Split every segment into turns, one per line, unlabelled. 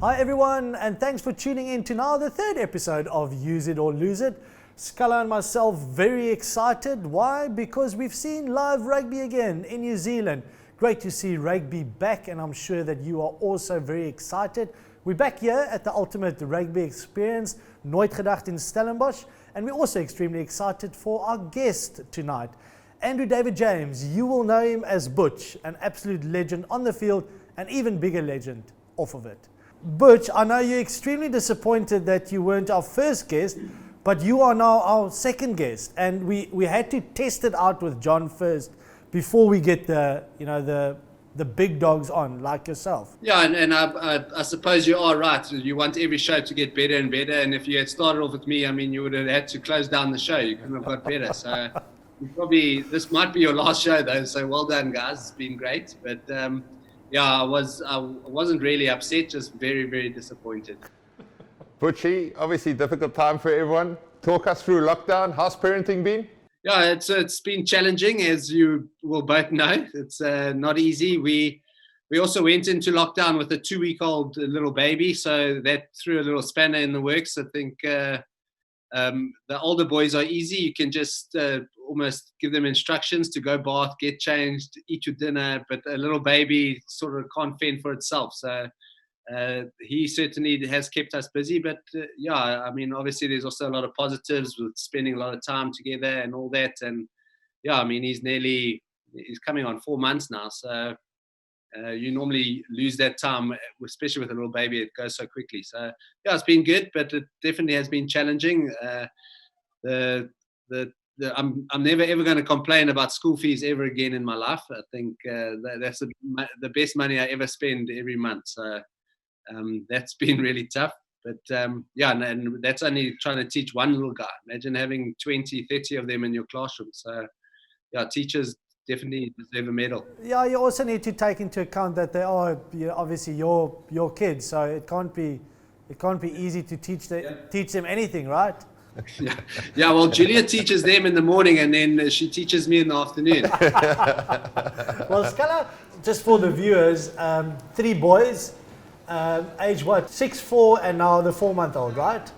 Hi everyone, and thanks for tuning in to now the third episode of Use It or Lose It. Scalla and myself very excited. Why? Because we've seen live rugby again in New Zealand. Great to see rugby back, and I'm sure that you are also very excited. We're back here at the ultimate rugby experience, Nooit Gedacht in Stellenbosch, and we're also extremely excited for our guest tonight. Andrew David James, you will know him as Butch, an absolute legend on the field, and even bigger legend off of it. Butch, I know you're extremely disappointed that you weren't our first guest, but you are now our second guest, and we had to test it out with John first before we get the big dogs on, like yourself.
Yeah, and I suppose you are right. You want every show to get better and better, and if you had started off with me, I mean, you would have had to close down the show. You couldn't have got better. So this might be your last show though. So well done, guys. It's been great, but yeah, I wasn't really upset, just very, very disappointed.
Butchie, obviously difficult time for everyone. Talk us through lockdown. How's parenting been?
Yeah, it's been challenging, as you will both know. It's not easy. We also went into lockdown with a 2-week-old little baby, so that threw a little spanner in the works. I think the older boys are easy. You can just almost give them instructions to go bath, get changed, eat your dinner, but a little baby sort of can't fend for itself. So he certainly has kept us busy, but yeah, I mean, obviously there's also a lot of positives with spending a lot of time together and all that. And yeah, I mean, he's coming on 4 months now. So you normally lose that time, especially with a little baby. It goes so quickly. So yeah, it's been good, but it definitely has been challenging. I'm never ever going to complain about school fees ever again in my life. I think that's the best money I ever spend every month. So that's been really tough. But yeah, and that's only trying to teach one little guy. Imagine having 20, 30 of them in your classroom. So yeah, teachers definitely deserve a medal.
Yeah, you also need to take into account that they are obviously your kids, so it can't be easy to teach them anything, right?
Yeah. Well, Julia teaches them in the morning, and then she teaches me in the afternoon.
Well, Scalla, just for the viewers, 3 boys, age what? 6, 4, and now the 4-month-old, right?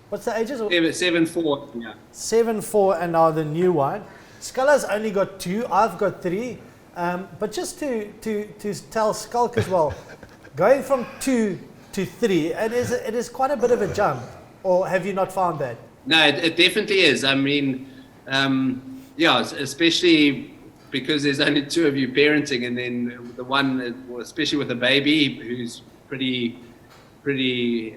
What's the ages?
7, 4. Yeah.
7, 4, and now the new one. Scalla's only got 2. I've got 3. But just to tell Schalk as well, going from 2 to 3, it is quite a bit of a jump. Or have you not found that?
No, it definitely is. I mean, yeah, especially because there's only 2 of you parenting, and then the one, especially with a baby who's pretty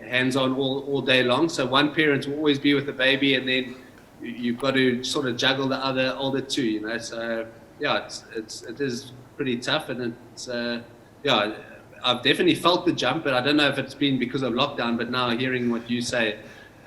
hands-on all day long. So one parent will always be with the baby, and then you've got to sort of juggle the older 2, you know. So yeah, it is pretty tough, and it's yeah, I've definitely felt the jump, but I don't know if it's been because of lockdown. But now hearing what you say,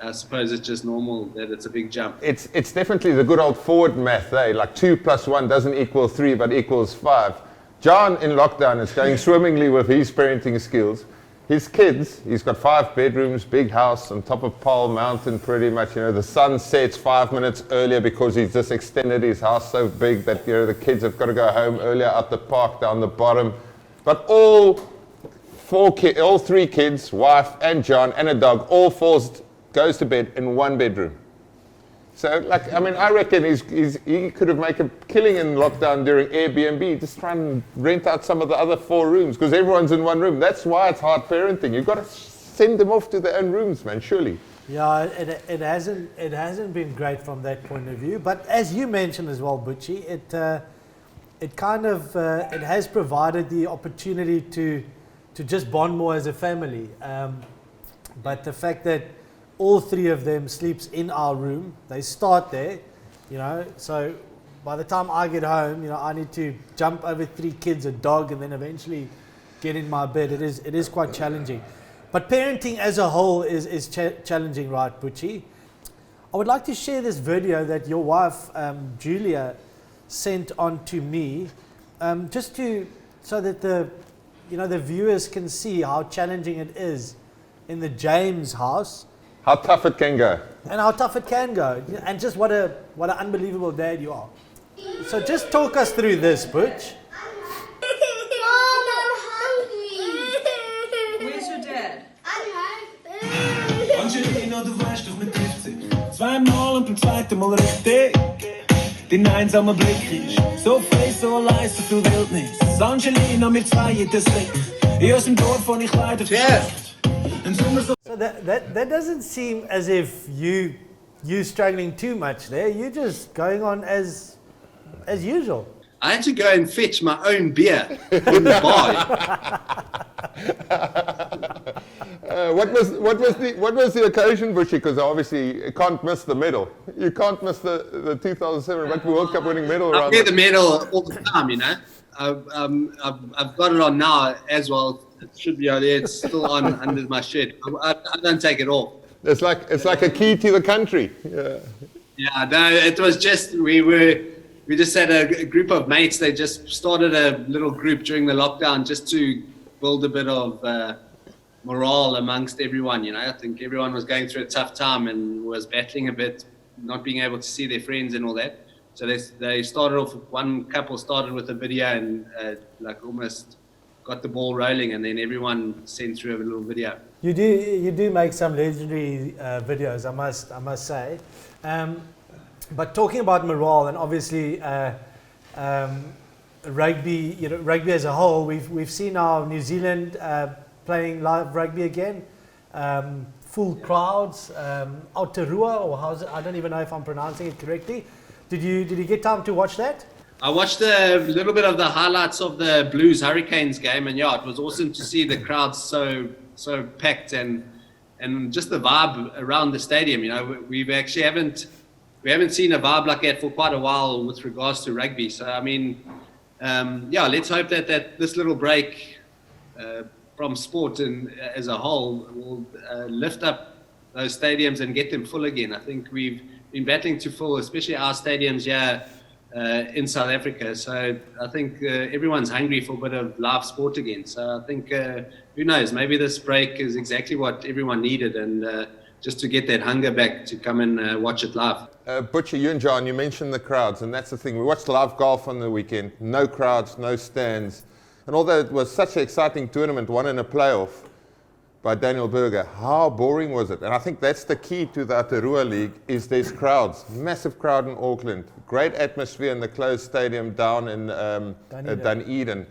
I suppose it's just normal that it's a big jump.
It's definitely the good old forward math, eh? Like 2 + 1 doesn't equal 3, but equals 5. John in lockdown is going swimmingly with his parenting skills. His kids, he's got 5 bedrooms, big house on top of Pole Mountain pretty much. You know, the sun sets 5 minutes earlier because he's just extended his house so big that, you know, the kids have got to go home earlier at the park down the bottom. But all 3 kids, wife and John and a dog, goes to bed in 1 bedroom. So, like, I mean, I reckon he could have made a killing in lockdown during Airbnb, just try and rent out some of the other 4 rooms, because everyone's in 1 room. That's why it's hard parenting. You've got to send them off to their own rooms, man, surely.
Yeah, it hasn't been great from that point of view. But as you mentioned as well, Butchie, it has provided the opportunity to just bond more as a family. But the fact that all 3 of them sleeps in our room, they start there, you know, so by the time I get home, you know, I need to jump over 3 kids, a dog, and then eventually get in my bed. It is quite challenging. But parenting as a whole is challenging, right, Butchie? I would like to share this video that your wife, Julia, sent on to me, so that the viewers can see how challenging it is in the James house.
How tough it can go.
And how tough it can go. And just what an unbelievable dad you are. So just talk us through this, Butch.
Mom, I'm hungry.
Where's your dad?
zweite Mal richtig. Dein einsamer Blick ist so frei, so leise, so viel Wildnis. Angelina, wir zwei in das Licht. In unserem Dorf, wo ich leider versteckt.
So that doesn't seem as if you struggling too much there. You're just going on as usual.
I had to go and fetch my own beer in the bar.
What was the occasion, Bushy? Because obviously you can't miss the medal. You can't miss the 2007 Rugby World Cup winning medal.
I wear the medal all the time, you know. I've got it on now as well. It should be on there. It's still on under my shirt. I don't take it off.
It's like a key to the country. Yeah.
Yeah, no, it was just we just had a group of mates. They just started a little group during the lockdown just to build a bit of morale amongst everyone. You know, I think everyone was going through a tough time and was battling a bit, not being able to see their friends and all that. So they started off. One couple started with a video and like almost got the ball rolling, and then everyone sent through a little video.
You do make some legendary videos, I must say. But talking about morale and obviously rugby, you know, rugby as a whole, we've seen now New Zealand playing live rugby again, full crowds, Aotearoa, or how's it? I don't even know if I'm pronouncing it correctly. Did you get time to watch that?
I watched a little bit of the highlights of the Blues Hurricanes game, and yeah, it was awesome to see the crowds so packed and just the vibe around the stadium. You know, we haven't seen a vibe like that for quite a while with regards to rugby. So I mean, yeah, let's hope that this little break from sport and as a whole will lift up those stadiums and get them full again. I think we've been battling to full, especially our stadiums here in South Africa. So I think everyone's hungry for a bit of live sport again. So I think, who knows, maybe this break is exactly what everyone needed, and just to get that hunger back to come and watch it live.
Butcher, you and John, you mentioned the crowds, and that's the thing. We watched live golf on the weekend. No crowds, no stands. And although it was such an exciting tournament, one in a playoff by Daniel Berger, how boring was it? And I think that's the key to the Aotearoa League, is there's crowds. Massive crowd in Auckland. Great atmosphere in the closed stadium down in Dunedin.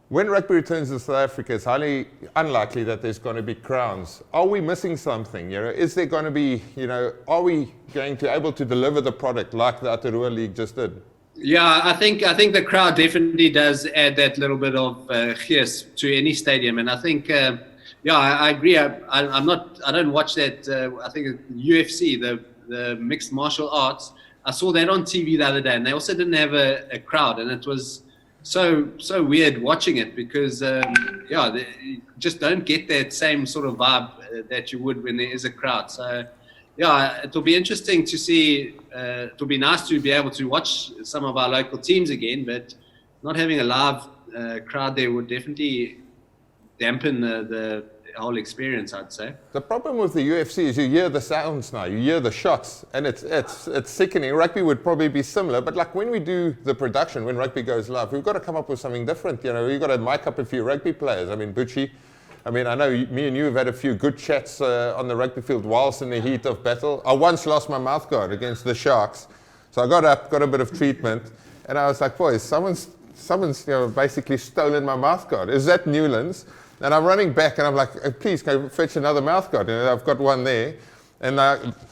When rugby returns to South Africa, it's highly unlikely that there's going to be crowds. Are we missing something? You know, is there going to be, you know, are we going to able to deliver the product like the Aotearoa League just did?
Yeah, I think the crowd definitely does add that little bit of gees to any stadium, and I think yeah, I agree. I don't watch that. I think UFC, the mixed martial arts. I saw that on TV the other day, and they also didn't have a crowd, and it was so weird watching it because yeah, you just don't get that same sort of vibe that you would when there is a crowd. So yeah, it'll be interesting to see. It'll be nice to be able to watch some of our local teams again, but not having a live crowd there would definitely dampen the whole experience, I'd say.
The problem with the UFC is you hear the sounds now, you hear the shots, and it's sickening. Rugby would probably be similar, but like when we do the production, when rugby goes live, we've got to come up with something different. You know, we've got to mic up a few rugby players. I mean, Butchie, I mean, I know me and you have had a few good chats on the rugby field whilst in the heat of battle. I once lost my mouthguard against the Sharks, so I got up, got a bit of treatment, and I was like, boys, someone's you know, basically stolen my mouthguard. Is that Newlands? And I'm running back and I'm like, please, can I fetch another mouthguard? You know, I've got one there. And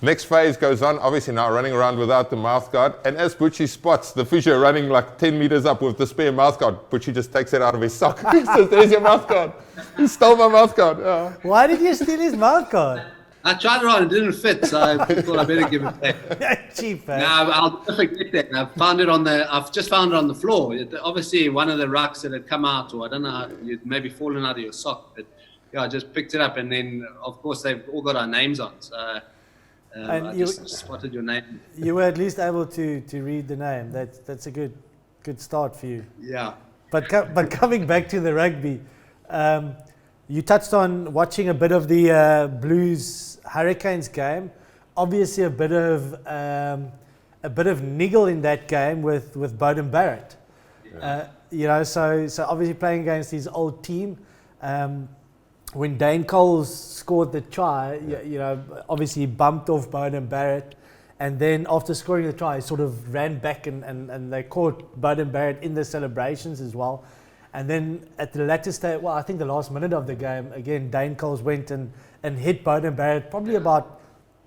next phase goes on, obviously now running around without the mouthguard. And as Butchie spots the physio running like 10 meters up with the spare mouthguard, Butchie just takes it out of his sock. He says, there's your mouthguard. He stole my mouthguard. Oh.
Why did you steal his mouthguard?
I tried it on, it didn't fit, so I thought I better give it back.
Cheap, man.
No, I'll never get that. I've just found it on the floor. Obviously, one of the rucks that had come out, or I don't know, you'd maybe fallen out of your sock. But yeah, I just picked it up, and then of course they've all got our names on. So I just spotted your name.
You were at least able to read the name. That's a good start for you.
Yeah.
But coming back to the rugby, you touched on watching a bit of the Blues Hurricanes game. Obviously, a bit of niggle in that game with Bowden Barrett.
Yeah.
You know, so obviously playing against his old team. When Dane Coles scored the try, you know, obviously he bumped off Bowden Barrett, And then after scoring the try, he sort of ran back and they caught Beauden Barrett in the celebrations as well. And then at the latter stage, well, I think the last minute of the game, again, Dane Coles went and hit Beauden Barrett probably about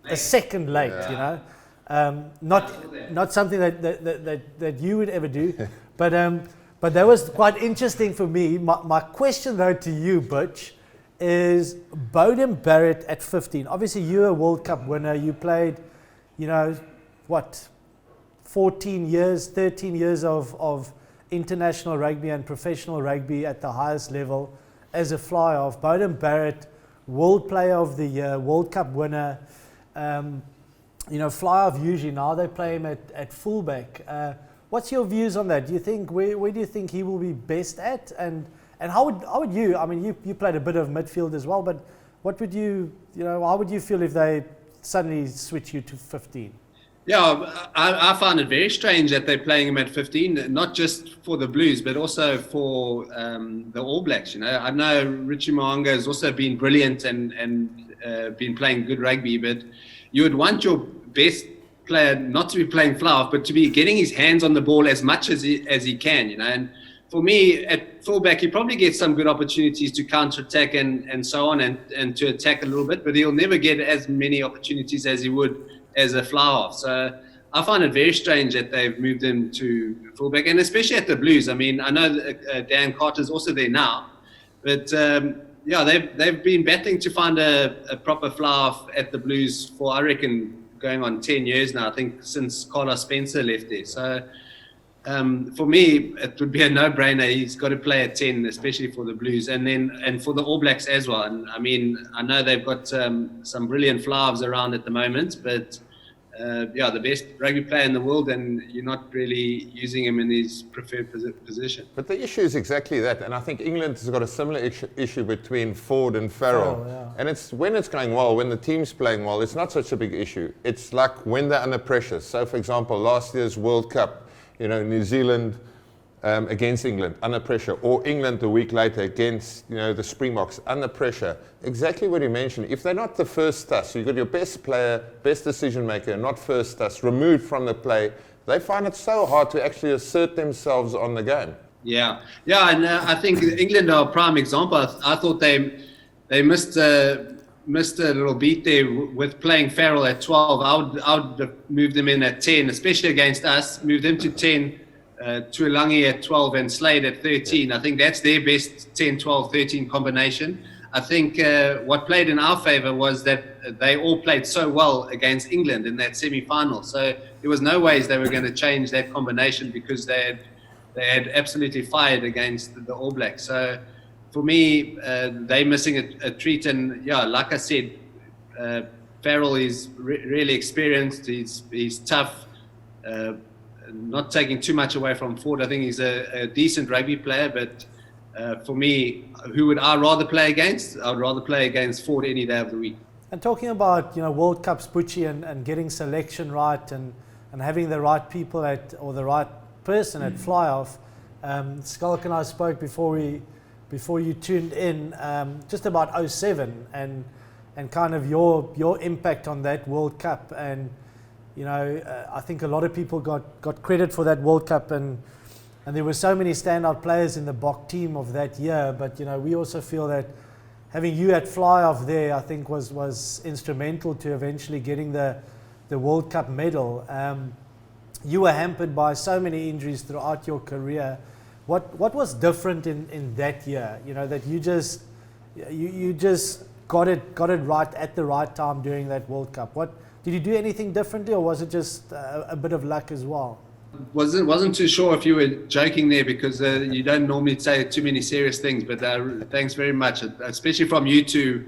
a second late, you know. Not something that you would ever do. But that was quite interesting for me. My question, though, to you, Butch, is Beauden Barrett at 15. Obviously, you're a World Cup winner. You played, you know, 13 years of international rugby and professional rugby at the highest level as a fly-off. Beauden Barrett, World Player of the Year, World Cup winner. You know, fly-off usually, now they play him at fullback. What's your views on that? Do you think, where do you think he will be best at? And how would you, I mean, you played a bit of midfield as well, but what would you know, how would you feel if they suddenly switch you to 15?
Yeah, I find it very strange that they're playing him at 15, not just for the Blues, but also for the All Blacks. You know, I know Richie Mo'unga has also been brilliant and been playing good rugby, but you would want your best player not to be playing fly-off, but to be getting his hands on the ball as much as he can. You know, and for me at fullback, he probably gets some good opportunities to counter-attack and so on, and to attack a little bit, but he'll never get as many opportunities as he would as a fly-off. So I find it very strange that they've moved him to fullback, and especially at the Blues. I mean, I know that, Dan Carter's also there now, but yeah, they've been battling to find a proper fly-off at the Blues for, I reckon, going on 10 years now, I think, since Carlos Spencer left there. So for me, it would be a no-brainer. He's got to play at 10, especially for the Blues, and for the All Blacks as well. And I mean, I know they've got some brilliant fly-offs around at the moment, but yeah, the best rugby player in the world, and you're not really using him in his preferred position.
But the issue is exactly that, and I think England has got a similar issue between Ford and Farrell.
Yeah.
And it's when it's going well, when the team's playing well, it's not such a big issue. It's like when they're under pressure. So, for example, last year's World Cup, you know, New Zealand against England under pressure, or England a week later against, you know, the Springboks under pressure. Exactly what you mentioned. If they're not the first touch, so you've got your best player, best decision maker, not first touch, removed from the play, they find it so hard to actually assert themselves on the game.
Yeah, and I think England are a prime example. I thought they missed a little beat there with playing Farrell at 12. I would have moved them in at 10, especially against us. Moved them to 10. Tuilagi at 12 and Slade at 13. I think that's their best 10, 12, 13 combination. I think what played in our favour was that they all played so well against England in that semi-final. So there was no ways they were going to change that combination, because they had absolutely fired against the All Blacks. So for me, they're missing a treat. And yeah, like I said, Farrell is really experienced. He's tough. Not taking too much away from Ford. I think he's a decent rugby player, but for me, who would I rather play against? I'd rather play against Ford any day of the week.
And talking about, you know, World Cups, Butchie, and getting selection right and having the right people or the right person at fly-off, Schalk and I spoke before you tuned in just about 07 and kind of your impact on that World Cup. And you know, I think a lot of people got credit for that World Cup, and there were so many standout players in the Bok team of that year. But you know, we also feel that having you at fly-off there, I think, was instrumental to eventually getting the World Cup medal. You were hampered by so many injuries throughout your career. What was different in that year? You know, that you just got it right at the right time during that World Cup. Did you do anything differently, or was it just a bit of luck as well?
Wasn't too sure if you were joking there, because you don't normally say too many serious things. But thanks very much, especially from you two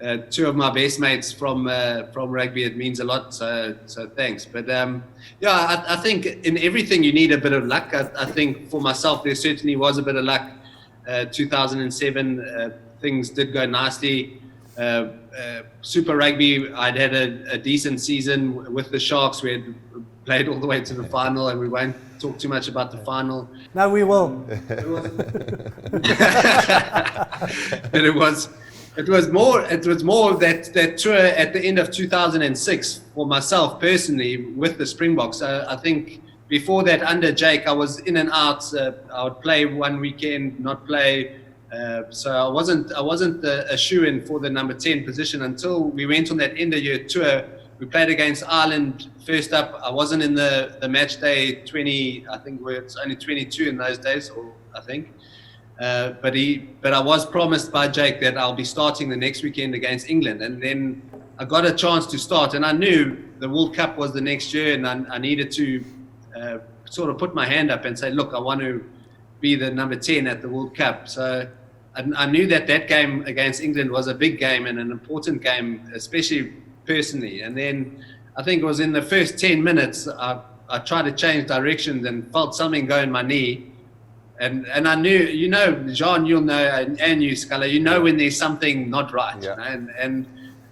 of my best mates from rugby. It means a lot. So thanks. But yeah, I think in everything you need a bit of luck. I think for myself there certainly was a bit of luck. 2007 things did go nicely. Super Rugby, I'd had a decent season with the Sharks. We had played all the way to the final, and we won't talk too much about the final.
No, we will.
But It was more that tour at the end of 2006 for myself personally with the Springboks. I think before that, under Jake, I was in and out. I would play one weekend, not play. So I wasn't a shoe-in for the number 10 position until we went on that end of year tour. We played against Ireland first up. I wasn't in the match day 20. I think it's only 22 in those days, or I think. But I was promised by Jake that I'll be starting the next weekend against England, and then I got a chance to start. And I knew the World Cup was the next year, and I needed to sort of put my hand up and say, look, I want to be the number 10 at the World Cup. So I knew that game against England was a big game and an important game, especially personally. And then I think it was in the first 10 minutes, I tried to change directions and felt something go in my knee. And I knew, Jean, you'll know, and you, Scalla, when there's something not right.
Yeah.
And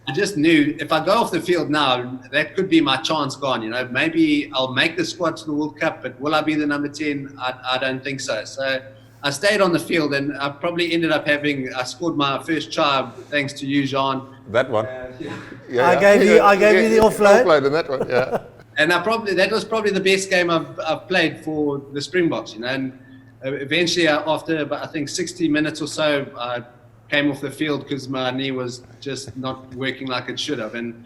I just knew if I go off the field now, that could be my chance gone. Maybe I'll make the squad to the World Cup, but will I be the number 10? I don't think so. So I stayed on the field, and I probably ended up I scored my first try thanks to you, Jean.
That one.
I gave you the offload.
Offload in that one, yeah.
And that was probably the best game I've played for the Springboks, And eventually, after I think 60 minutes or so, I came off the field because my knee was just not working like it should have. And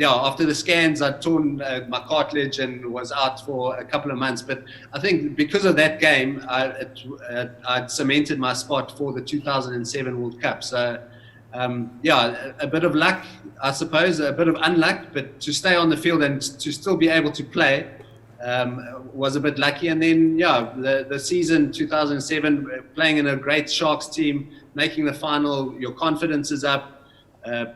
after the scans, I'd torn my cartilage and was out for a couple of months. But I think because of that game, I'd cemented my spot for the 2007 World Cup. So, a bit of luck, I suppose, a bit of unluck, but to stay on the field and to still be able to play was a bit lucky. And then, the season 2007, playing in a great Sharks team, making the final, your confidence is up.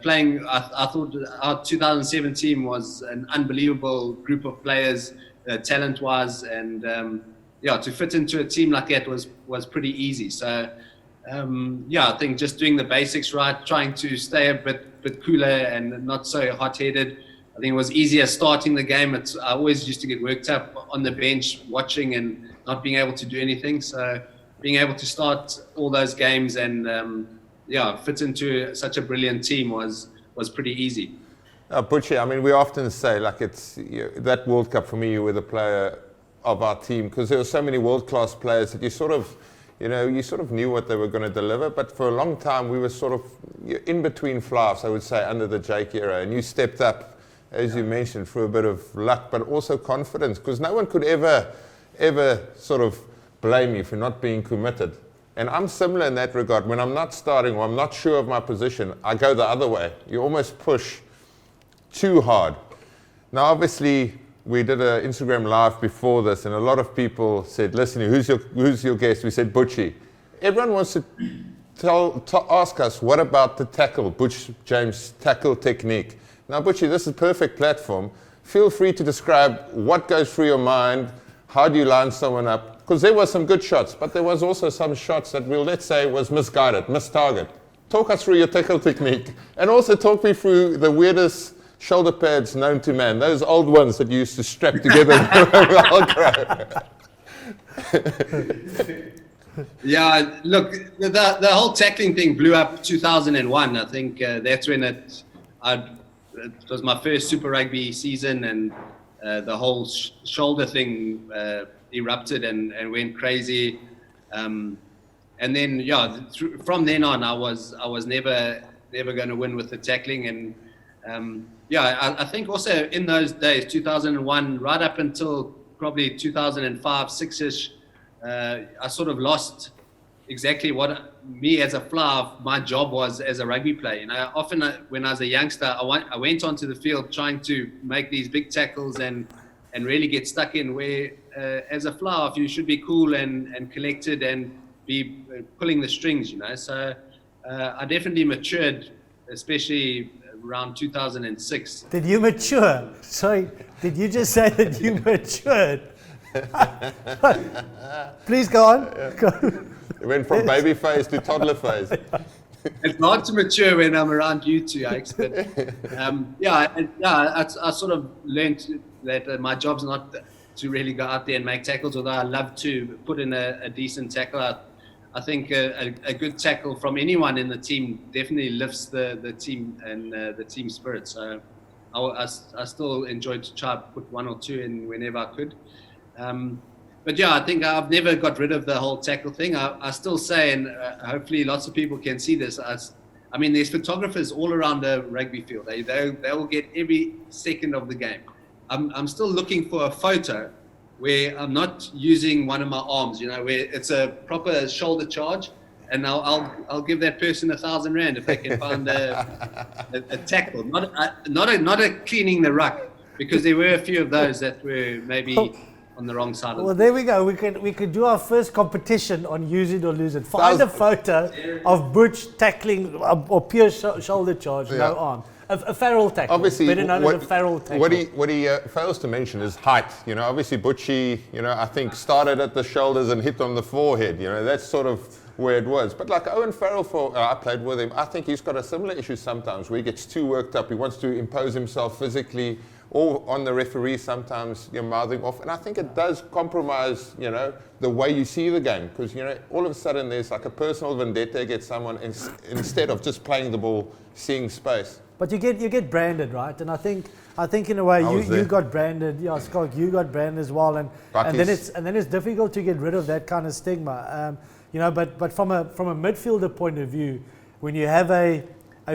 Playing, I thought our 2007 team was an unbelievable group of players, talent-wise, and to fit into a team like that was pretty easy. So, I think just doing the basics right, trying to stay a bit cooler and not so hot-headed. I think it was easier starting the game. I always used to get worked up on the bench watching and not being able to do anything. So being able to start all those games and fit into such a brilliant team was pretty easy.
Butchie, I mean, we often say, that World Cup for me, you were the player of our team because there were so many world-class players that you sort of knew what they were going to deliver. But for a long time, we were sort of in between fluffs, I would say, under the Jake era. And you stepped up, as you mentioned, through a bit of luck, but also confidence, because no one could ever sort of blame you for not being committed. And I'm similar in that regard. When I'm not starting or I'm not sure of my position, I go the other way. You almost push too hard. Now, obviously, we did an Instagram live before this, and a lot of people said, listen, who's your guest? We said, Butchie. Everyone wants to ask us, what about the tackle, Butch James tackle technique? Now, Butchie, this is a perfect platform. Feel free to describe what goes through your mind. How do you line someone up? Because there were some good shots, but there was also some shots that let's say was misguided, missed target. Talk us through your tackle technique, and also talk me through the weirdest shoulder pads known to man, those old ones that you used to strap together with Velcro.
Yeah, look, the whole tackling thing blew up 2001. I think that's when it was my first Super Rugby season, and the whole shoulder thing erupted and went crazy. And then, from then on, I was never going to win with the tackling. And I think also in those days, 2001, right up until probably 2005, 6-ish, I sort of lost exactly what me as a fly, my job was as a rugby player. Often when I was a youngster, I went onto the field trying to make these big tackles and really get stuck in, where as a fly off you should be cool and collected and be pulling the strings, So I definitely matured, especially around 2006.
Did you mature? Sorry, did you just say that you matured? Please go on.
It went from baby phase to toddler phase.
It's hard to mature when I'm around you two, Alex. But I sort of learned that my job's not to really go out there and make tackles, although I love to put in a decent tackle. I think a good tackle from anyone in the team definitely lifts the team and the team spirit. So I still enjoyed to try to put one or two in whenever I could. But yeah, I think I've never got rid of the whole tackle thing. I still say, and hopefully lots of people can see this, I mean, there's photographers all around the rugby field. They will get every second of the game. I'm still looking for a photo where I'm not using one of my arms, where it's a proper shoulder charge, and I'll give that person 1,000 rand if they can find a tackle, not a cleaning the ruck, because there were a few of those that were maybe on the wrong side.
Well, there we go. We could do our first competition on use it or lose it. Find a photo of Butch tackling or pure shoulder charge, no arm. A Farrell tackle,
obviously,
better known as a Farrell tackle.
What he fails to mention is height. Obviously Butchie, I think started at the shoulders and hit on the forehead. That's sort of where it was. But like Owen Farrell, I played with him. I think he's got a similar issue sometimes where he gets too worked up. He wants to impose himself physically, or on the referee sometimes, mouthing off. And I think it does compromise, the way you see the game, because all of a sudden there's like a personal vendetta against someone instead of just playing the ball, seeing space.
But you get branded, right? And I think in a way you got branded. Yeah, Schalk, you got branded as well, and then it's difficult to get rid of that kind of stigma. But from a midfielder point of view, when you have a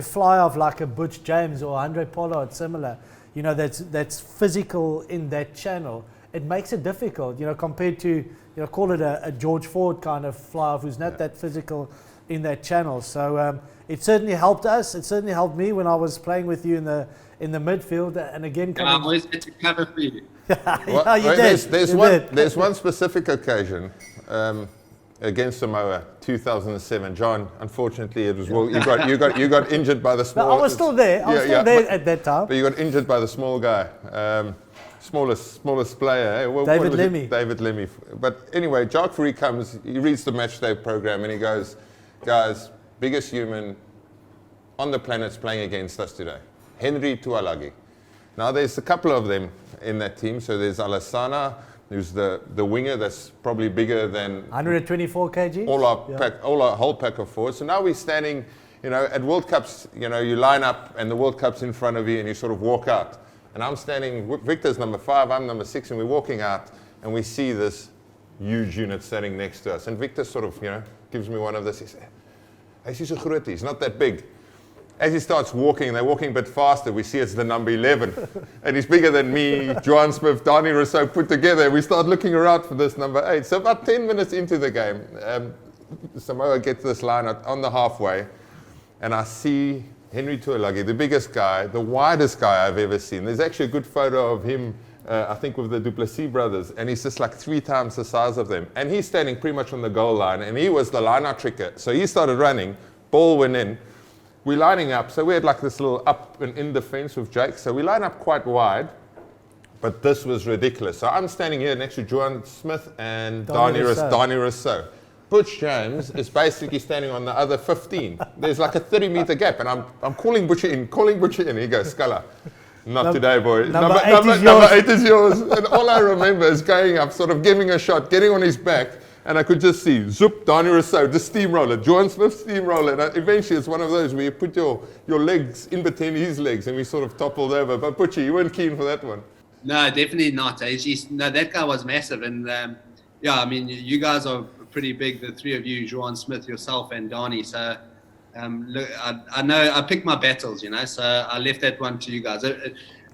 fly off like a Butch James or Andre Pollard similar, that's physical in that channel, it makes it difficult. Compared to call it a George Ford kind of fly off who's not that physical in that channel. So it certainly helped us. It certainly helped me when I was playing with you in the midfield. And again,
I always had to cover for you.
There's one specific occasion against Samoa, 2007. John, unfortunately, it was you got injured by the small.
No, I was still there. I was still there at that time.
But you got injured by the small guy. Smallest player.
David Lemmy.
David Lemmy. But anyway, Jacques Fourie comes, he reads the match day program and he goes, guys, biggest human on the planet's playing against us today. Henry Tuilagi. Now there's a couple of them in that team. So there's Alassana, who's the winger that's probably bigger than
124 kg.
All our whole pack of forwards. So now we're standing, at World Cups, you line up and the World Cup's in front of you and you sort of walk out. And I'm standing, Victor's number 5, I'm number 6, and we're walking out and we see this huge unit standing next to us. And Victor sort of, gives me one of this. He says, he's so groot, he's not that big. As he starts walking, they're walking a bit faster, we see it's the number 11. And he's bigger than me, Johan Smith, Dani Rousseau put together. We start looking around for this number 8. So about 10 minutes into the game, Samoa gets this line on the halfway, and I see Henry Tuilagi, the biggest guy, the widest guy I've ever seen. There's actually a good photo of him, I think with the Duplessis brothers, and he's just like 3 times the size of them. And he's standing pretty much on the goal line, and he was the line-out tricker. So he started running, ball went in. We're lining up, so we had like this little up and in defense with Jake. So we line up quite wide, but this was ridiculous. So I'm standing here next to Johan Smith and Dani Rousseau. Butch James is basically standing on the other 15. There's like a 30-meter gap, and I'm calling Butcher in. He goes, Scalla, not today, boy. Number 8 is yours. And all I remember is going up, sort of giving a shot, getting on his back, and I could just see, zoop, Dani Rousseau, just steamroller, Johan Smith steamroller. And eventually it's one of those where you put your legs in between his legs, and we sort of toppled over. But Butcher, you weren't keen for that one.
No, definitely not. No, that guy was massive. And you guys are pretty big, the three of you, Johan Smith, yourself, and Dani. So, look, I know I picked my battles, so I left that one to you guys.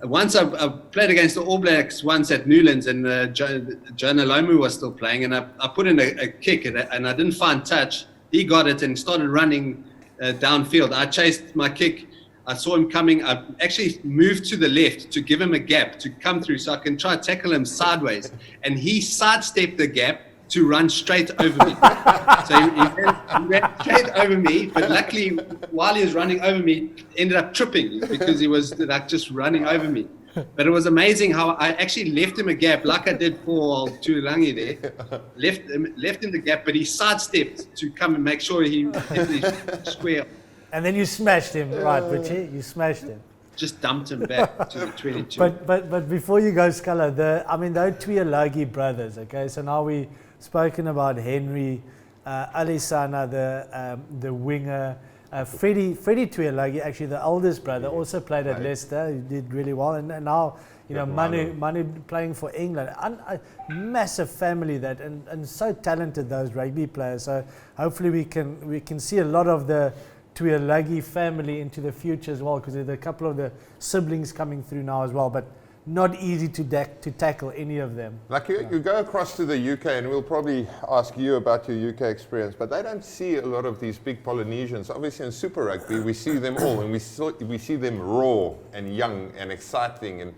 Once I played against the All Blacks once at Newlands, and Jonah Lomu was still playing, and I put in a kick, and I didn't find touch. He got it and started running downfield. I chased my kick. I saw him coming. I actually moved to the left to give him a gap to come through so I can try to tackle him sideways. And he sidestepped the gap to run straight over me. So he ran straight over me, but luckily while he was running over me, ended up tripping because he was like just running over me. But it was amazing how I actually left him a gap, like I did for Tuilagi there. Left him the gap, but he sidestepped to come and make sure he hit the square.
And then you smashed him, right, Richie? You smashed him.
Just dumped him back to the 22.
But before you go, Scalla, those Tuilagi brothers, okay? So now we spoken about Henry, Alisana, the winger, Freddie Tuilagi, actually the eldest brother, also played at Leicester. He did really well, and now Manu playing for England. A massive family and so talented, those rugby players. So hopefully we can see a lot of the Tuilagi family into the future as well, because there's a couple of the siblings coming through now as well, but not easy to tackle any of them.
Like you go across to the UK, and we'll probably ask you about your UK experience, but they don't see a lot of these big Polynesians. Obviously in Super Rugby we see them all, and we see them raw and young and exciting,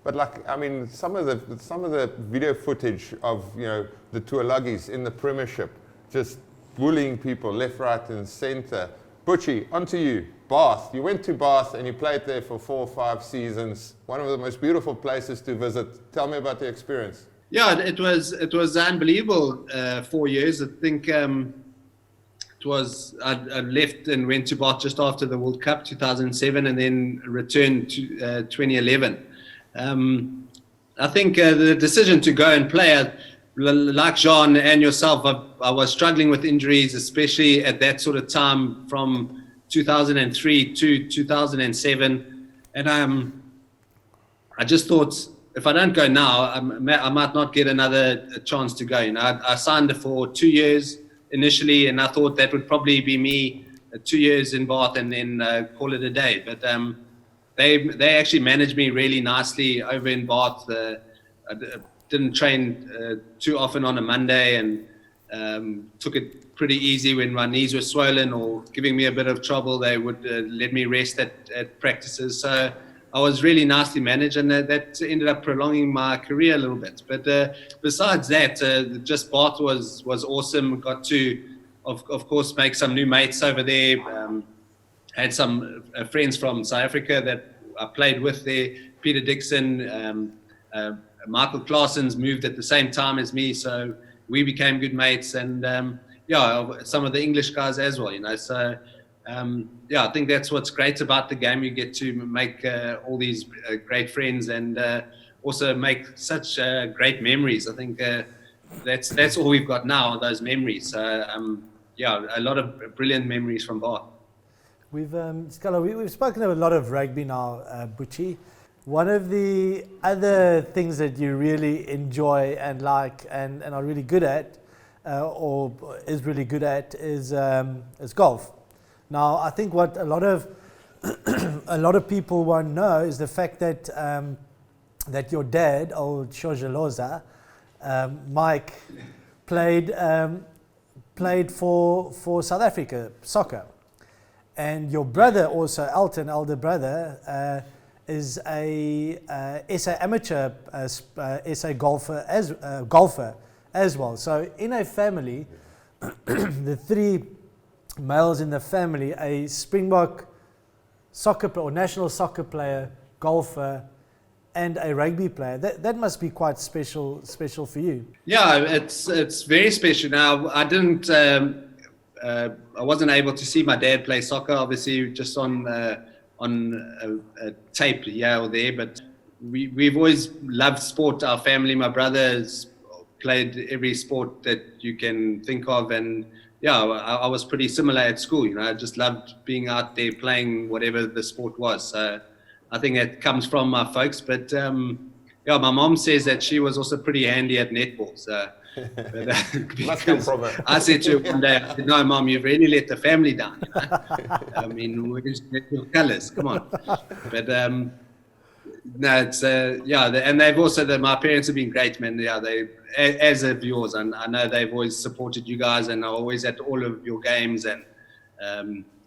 but like, I mean, some of the video footage of, you know, the Tuilagis in the Premiership just bullying people left, right and centre. Butchie, onto you. Bath. You went to Bath and you played there for 4 or 5 seasons. One of the most beautiful places to visit. Tell me about the experience.
Yeah, it was unbelievable. 4 years. I think it was. I left and went to Bath just after the World Cup 2007, and then returned to 2011. I think the decision to go and play, like Jean and yourself, I was struggling with injuries, especially at that sort of time from 2003 to 2007, and I just thought, if I don't go now, I might not get another chance to go. You know, I signed for 2 years initially, and I thought that would probably be me 2 years in Bath and then call it a day. But they actually managed me really nicely over in Bath. I didn't train too often on a Monday, and took it pretty easy when my knees were swollen or giving me a bit of trouble. They would let me rest at practices. So I was really nicely managed, and that ended up prolonging my career a little bit. But besides that, just Bath was awesome. Got to, of course, make some new mates over there. Had some friends from South Africa that I played with there. Peter Dixon, Michael Claassens moved at the same time as me, so we became good mates, and some of the English guys as well, you know. So I think that's what's great about the game. You get to make all these great friends, and also make such great memories. I think that's all we've got now, those memories. So a lot of brilliant memories from Bath.
Scalla, we've spoken of a lot of rugby now, Butchie. One of the other things that you really enjoy and like and are really good at, or is really good at, is golf. Now, I think what a lot of people won't know is the fact that that your dad, old Shojaloza, Mike, played for South Africa soccer, and your brother also, Elton, elder brother, is a SA amateur SA golfer as well. So in a family, the 3 males in the family, a Springbok soccer or national soccer player, golfer, and a rugby player. That must be quite special for you.
Yeah, it's very special. Now, I didn't. I wasn't able to see my dad play soccer, obviously, just on a tape here or there, but we've always loved sport. Our family, my brother has played every sport that you can think of, and I was pretty similar at school. You know, I just loved being out there playing whatever the sport was. So I think that comes from my folks. But my mom says that she was also pretty handy at netball. So I said to her one day, I said, "No, Mom, you've really let the family down. You know? I mean, where's your colours? Come on." But no, it's and they've also my parents have been great, man. Yeah, they, as of yours, and I know they've always supported you guys, and are always at all of your games, and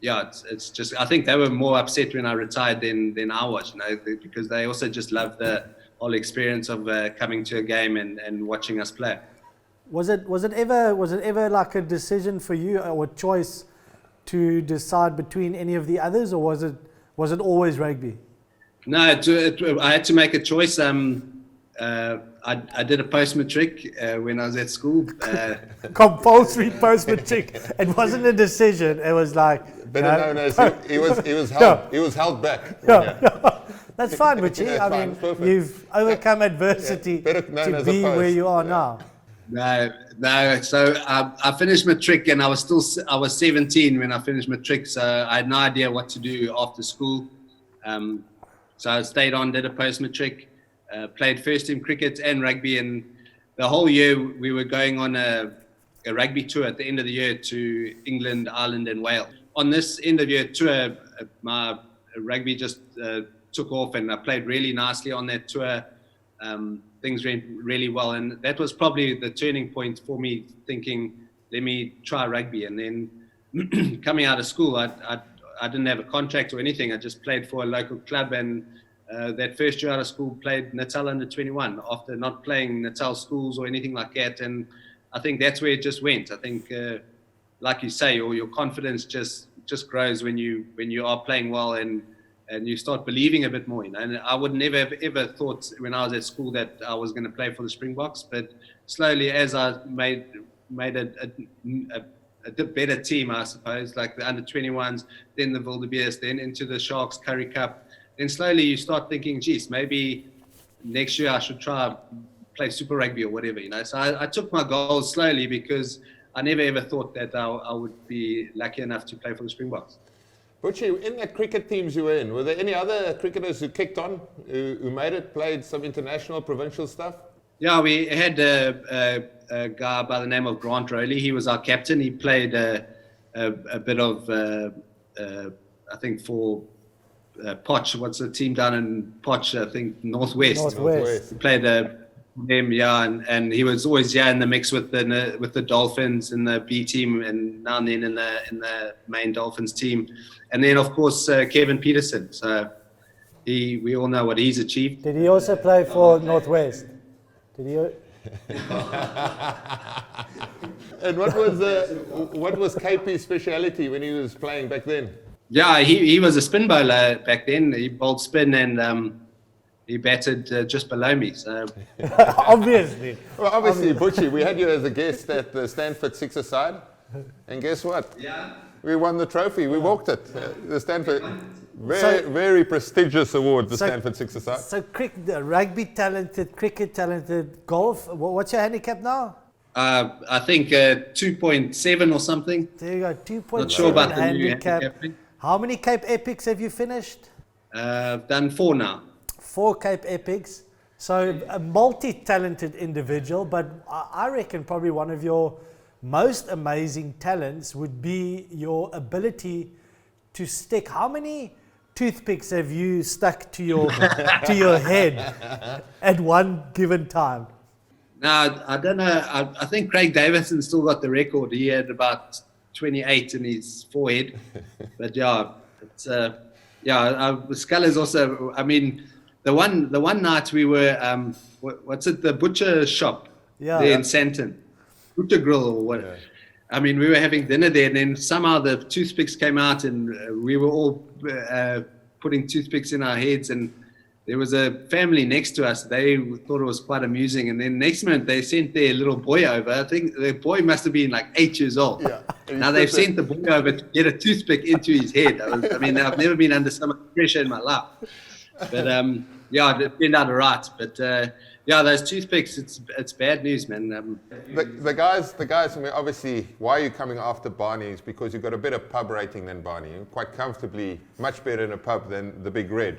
it's just, I think they were more upset when I retired than I was, you know, because they also just loved the whole experience of coming to a game and watching us play.
Was it ever like a decision for you, or a choice to decide between any of the others, or was it always rugby?
No, I had to make a choice. I did a post-matric when I was at school.
Compulsory post-matric. It wasn't a decision. It was like,
better known as he was held back.
That's fine, Butchie. I mean, you've overcome adversity to be where you are now.
No. So I finished matric, and I was 17 when I finished matric. So I had no idea what to do after school. So I stayed on, did a post matric, played first team cricket and rugby, and the whole year we were going on a rugby tour at the end of the year to England, Ireland, and Wales. On this end of year tour, my rugby just took off, and I played really nicely on that tour. Things went really well, and that was probably the turning point for me, thinking, let me try rugby. And then coming out of school, I didn't have a contract or anything. I just played for a local club, and that first year out of school played Natal under 21 after not playing Natal schools or anything like that. And I think that's where it just went. I think, like you say, your confidence just grows when you are playing well, and you start believing a bit more. And I would never have ever thought when I was at school that I was going to play for the Springboks. But slowly, as I made a better team, I suppose, like the under 21s, then the Villiers, then into the Sharks Curry Cup. Then slowly you start thinking, geez, maybe next year I should try play Super Rugby or whatever, So I took my goals slowly, because I never ever thought that I would be lucky enough to play for the Springboks.
Butchie, in the cricket teams you were in, were there any other cricketers who kicked on, who made it, played some international, provincial stuff?
Yeah, we had a guy by the name of Grant Rowley. He was our captain. He played a bit of, I think, for Poch. What's the team down in Poch? I think Northwest. He played them, yeah, and he was always in the mix with the Dolphins in the B team, and now and then in the main Dolphins team. And then, of course, Kevin Peterson. So we all know what he's achieved.
Did he also play for Northwest? Did he?
And what was KP's speciality when he was playing back then?
Yeah, he was a spin bowler back then. He bowled spin, and he batted just below me. So
Obviously.
Well, obviously, Butchie, we had you as a guest at the Stanford Six-a-side, and guess what?
Yeah.
We won the trophy. We walked it. The Stanford, very prestigious award, the Stanford Six-a-side.
So rugby talented, cricket talented, golf. What's your handicap now?
I think 2.7 or something.
There you go, 2.7
Not sure about the new
handicap.
handicapping.
How many Cape Epics have you finished?
I've done 4 now.
4 Cape Epics. So a multi-talented individual, but I reckon probably one of your most amazing talents would be your ability to stick. How many toothpicks have you stuck to your head at one given time?
No, I don't know. I think Craig Davison still got the record. He had about 28 in his forehead. But yeah, it's Scalla's also. I mean, the one night we were what's it? The butcher shop there in Santon. Butcher Grill or what? Yeah. I mean, we were having dinner there, and then somehow the toothpicks came out, and we were all putting toothpicks in our heads. And there was a family next to us. They thought it was quite amusing. And then next minute, they sent their little boy over. I think the boy must have been like 8 years old. Yeah. Now they've sent the boy over to get a toothpick into his head. I mean, I've never been under so much pressure in my life. But yeah, it turned out all right. But yeah, those toothpicks, it's bad news, man.
The guys, I mean, obviously, why are you coming after Barney is because you've got a better pub rating than Barney. You're quite comfortably, much better in a pub than the Big Red.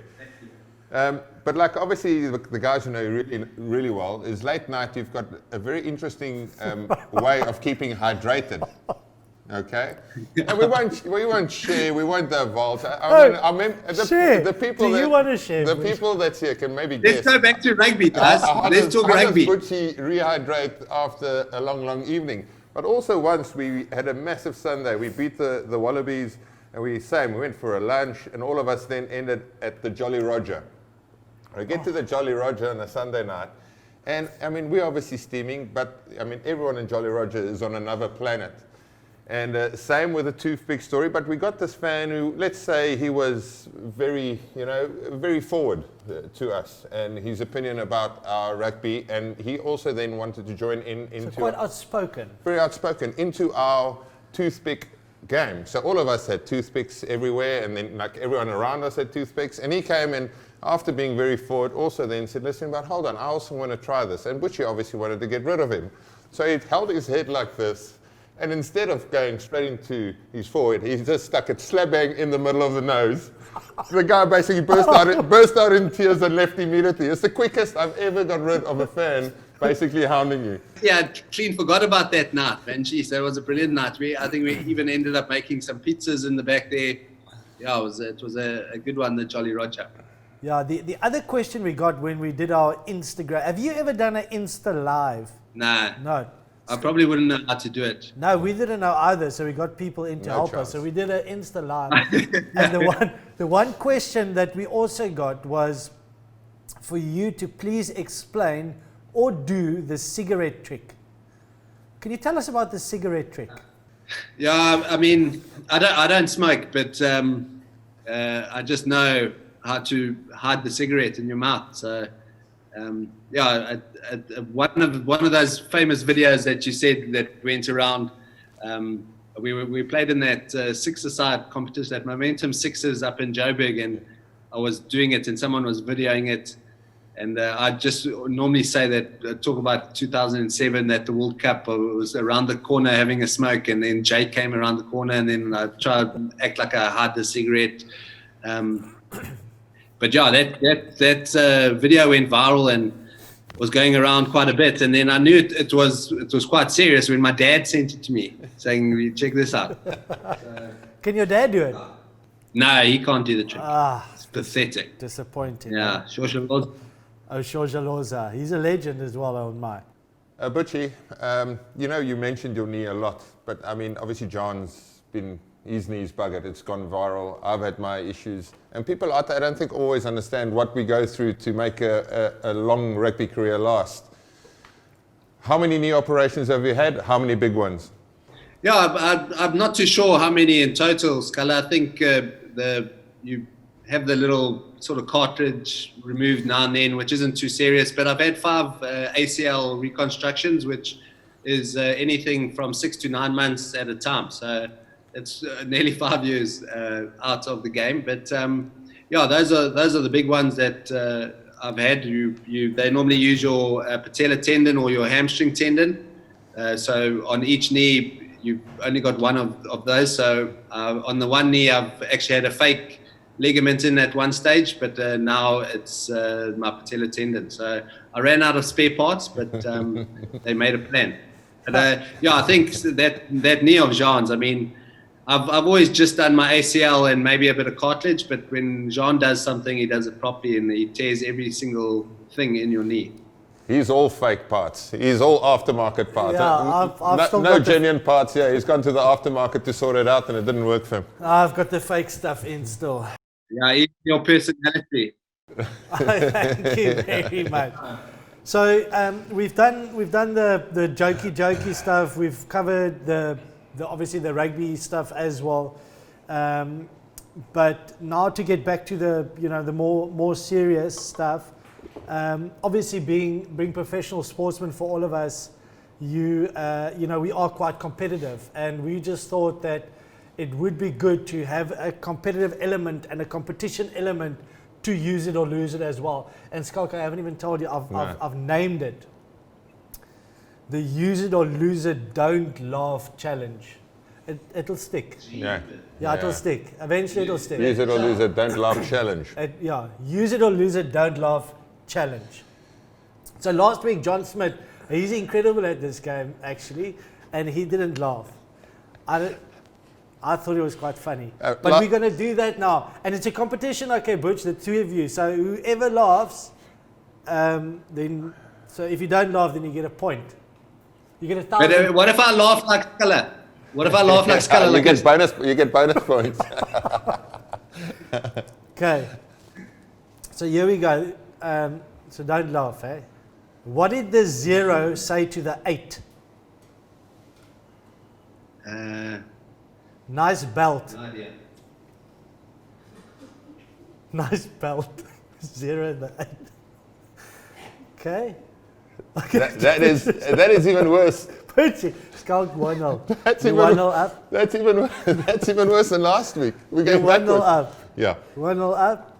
But like, obviously, the guys who know you really, really well, is late night, you've got a very interesting way of keeping hydrated. Okay, and we won't share, we won't divulge.
The people. Do you want to share?
The people that's here can maybe
guess. Let's go back to rugby, guys. Let's talk rugby.
How does Butchie rehydrate after a long, long evening? But also once we had a massive Sunday. We beat the Wallabies, and we went for a lunch, and all of us then ended at the Jolly Roger. We get to the Jolly Roger on a Sunday night, and I mean, we're obviously steaming, but I mean, everyone in Jolly Roger is on another planet. And same with the toothpick story, but we got this fan who, let's say, he was very forward to us and his opinion about our rugby, and he also then wanted to join into
quite outspoken.
Very outspoken into our toothpick game. So all of us had toothpicks everywhere, and then like everyone around us had toothpicks, and he came and after being very forward also then said, listen, but hold on, I also want to try this. And Butchie obviously wanted to get rid of him. So he held his head like this, and instead of going straight into his forehead, he just stuck it slap bang in the middle of the nose. The guy basically burst out in tears and left immediately. It's the quickest I've ever got rid of a fan basically hounding you.
Yeah, clean forgot about that night, man. Jeez, that was a brilliant night. I think we even ended up making some pizzas in the back there. Yeah, it was a good one, the Jolly Roger.
Yeah, the other question we got when we did our Instagram, have you ever done an Insta Live?
Nah.
No.
I probably wouldn't know how to do it.
No, we didn't know either, so we got people in to help us. So we did an Insta Live. And the one question that we also got was for you to please explain or do the cigarette trick. Can you tell us about the cigarette trick?
Yeah, I mean, I don't smoke, but I just know how to hide the cigarette in your mouth. So, yeah, one of those famous videos that you said that went around, we played in that six-a-side competition, that Momentum Sixes up in Joburg, and I was doing it and someone was videoing it. And I just normally say that, talk about 2007, that the World Cup, I was around the corner having a smoke, and then Jay came around the corner, and then I tried to act like I had the cigarette. But yeah, that video went viral and was going around quite a bit. And then I knew it was quite serious when my dad sent it to me, saying, check this out.
Can your dad do it?
No, he can't do the trick.
It's
pathetic.
Disappointing.
Yeah,
Shoshaloza. He's a legend as well on my.
Butchie, you mentioned your knee a lot, but I mean, obviously his knee's buggered, it's gone viral, I've had my issues, and people out there I don't think always understand what we go through to make a long rugby career last. How many knee operations have you had? How many big ones?
Yeah, I'm not too sure how many in total, Scalla. I think you have the little sort of cartridge removed now and then, which isn't too serious, but I've had 5 ACL reconstructions, which is anything from 6 to 9 months at a time. So it's nearly 5 years out of the game. But yeah, those are the big ones that I've had. They normally use your patella tendon or your hamstring tendon. So on each knee, you've only got one of those. So on the one knee, I've actually had a fake ligament in at one stage, but now it's my patella tendon. So I ran out of spare parts, but they made a plan. But yeah, I think that knee of Jean's, I mean, I've always just done my ACL and maybe a bit of cartilage, but when Jean does something, he does it properly and he tears every single thing in your knee.
He's all fake parts. He's all aftermarket parts.
Yeah,
no genuine parts. Yeah, he's gone to the aftermarket to sort it out, and it didn't work for him.
I've got the fake stuff in still.
Yeah, it's your personality.
Thank you very much. So we've done the jokey stuff. We've covered the obviously the rugby stuff as well. But now to get back to the more serious stuff. Obviously, being professional sportsmen for all of us, we are quite competitive, and we just thought that it would be good to have a competitive element and a competition element to use it or lose it as well. And Schalk, I haven't even told you, I've named it the Use It or Lose It Don't Laugh Challenge. It'll stick.
Yeah,
it'll stick. Eventually it'll stick.
Use It or Lose It Don't Laugh Challenge.
Use It or Lose It Don't Laugh Challenge. So last week, John Smith, he's incredible at this game actually, and he didn't laugh. I thought it was quite funny. But we're going to do that now. And it's a competition, okay, Butch, the two of you. So whoever laughs, then, so if you don't laugh, then you get a point. You get 1,000.
But what if I laugh like Scalla? What if I laugh like Scalla?
You get bonus points.
Okay. So here we go. So don't laugh, eh? What did the 0 say to the 8? Nice belt.
No idea.
Nice belt. 0 and the 8. Okay.
That is even worse.
Schalk 1-0.
That's
You're
even
1-0 up.
That's even worse than last week. We're
You're
going
1-0
backwards.
up.
Yeah.
1-0 up.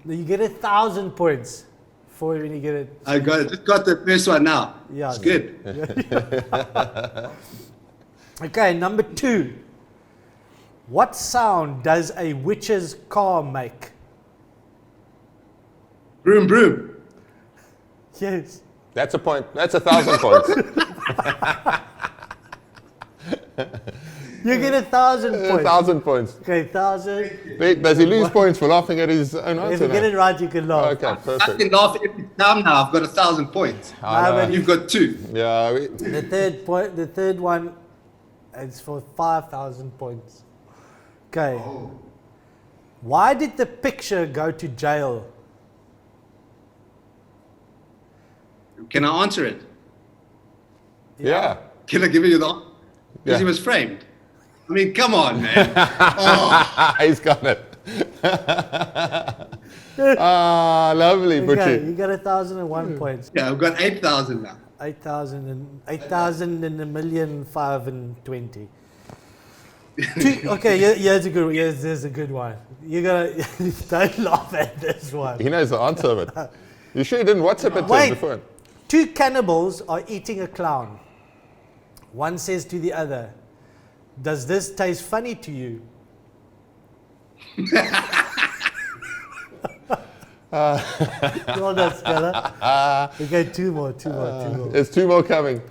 You get 1,000 points before when you get it.
I just got the first one now.
Yeah,
It's good.
Okay, number 2. What sound does a witch's car make?
Broom, broom.
Yes.
That's a point. That's 1,000 points.
You get 1,000 points.
1,000 points.
Okay, 1,000.
Wait, does he lose points for laughing at his own
If
answer
you get
now?
it right, you can laugh.
Okay,
I
perfect.
can laugh every time now. I've got 1,000 points.
Nah, but
You've got 2.
Yeah,
the third one is for 5,000 points. Okay.
Oh.
Why did the picture go to jail?
Can I answer it?
yeah.
Can I give you the answer? Because he
Yeah.
was framed. I mean, come on, man.
He's got it. Ah, lovely,
Okay,
Butchie.
you got 1,001 points.
Yeah, I've got 8,000 now.
8,000 and a million 5 and 20. Okay, here's a good. Here's a good one. You gotta don't laugh at this one.
He knows the answer of it. You sure you didn't WhatsApp it to
Wait.
him before?
2 cannibals are eating a clown. One says to the other, "Does this taste funny to you?" Well done, Scalla. Okay, 2 more.
There's 2 more coming.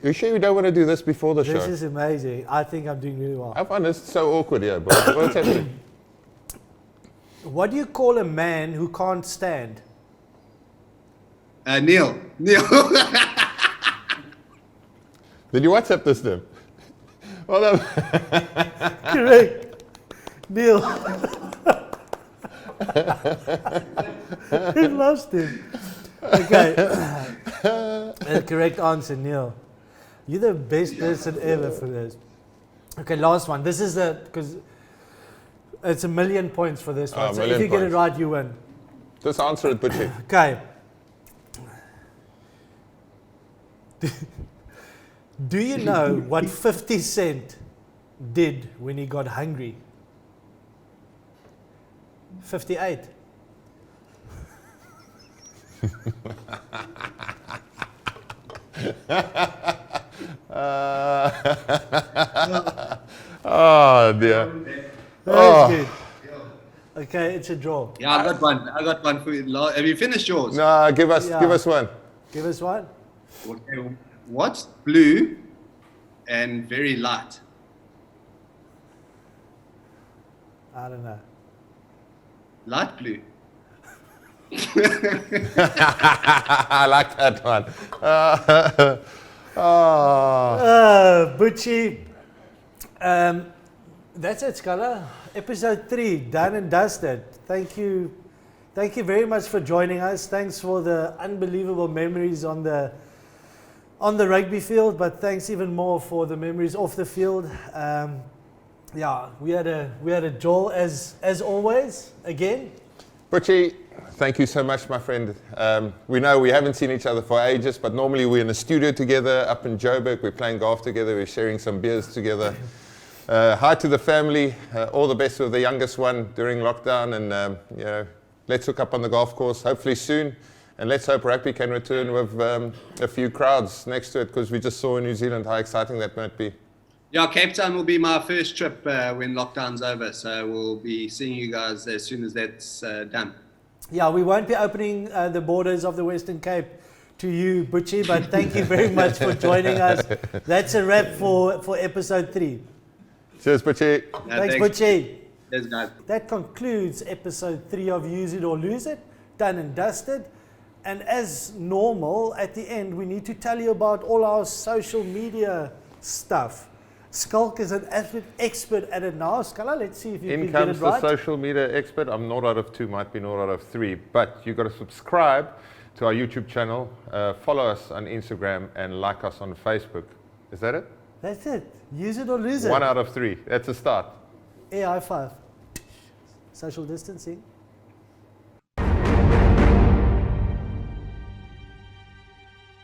You sure you don't want to do this before the
This
show?
is amazing. I think I'm doing really well.
I find this so awkward here, but what's happening?
What do you call a man who can't stand?
Neil.
Did you WhatsApp this to him? Well, no.
Correct. Neil. We lost him. Okay. The correct answer, Neil. You're the best person ever for this. Okay, last one. This is because it's 1,000,000 points for this one. So if
1,000,000
you get it
points.
right, you win.
Just answer it, Butchie.
Okay. Do you know what 50 Cent did when he got hungry? 58.
Oh, dear.
That's good. Okay, it's a draw.
Yeah, I got one for you. Have you finished yours?
No, give us one.
Give us one.
Okay. What's blue and very light?
I don't know.
Light blue.
I like that one.
Butchie. That's it, Scalla. Episode 3, done and dusted. Thank you very much for joining us. Thanks for the unbelievable memories on the rugby field, but thanks even more for the memories off the field. Yeah, we had a Joel as always again.
Butchie, thank you so much, my friend. We know we haven't seen each other for ages, but normally we're in a studio together up in Joburg. We're playing golf together. We're sharing some beers together. Hi to the family. All the best with the youngest one during lockdown, and let's hook up on the golf course hopefully soon. And let's hope rugby can return with a few crowds next to it, because we just saw in New Zealand how exciting that might be.
Yeah, Cape Town will be my first trip when lockdown's over. So we'll be seeing you guys as soon as that's done.
Yeah, we won't be opening the borders of the Western Cape to you, Butchie, but thank you very much for joining us. That's a wrap for episode 3.
Cheers, Butchie.
Thanks, Butchie.
Cheers, guys.
That concludes episode 3 of Use It or Lose It, done and dusted. And as normal, at the end, we need to tell you about all our social media stuff. Schalk is an expert at it now. Scalla, let's see if you
In
can get it
comes the
right.
social media expert. I'm not out of 2, might be not out of 3, but you've got to subscribe to our YouTube channel, follow us on Instagram, and like us on Facebook. Is that it?
That's it. Use it or lose it.
1 out of 3. That's a start.
High five. Social distancing.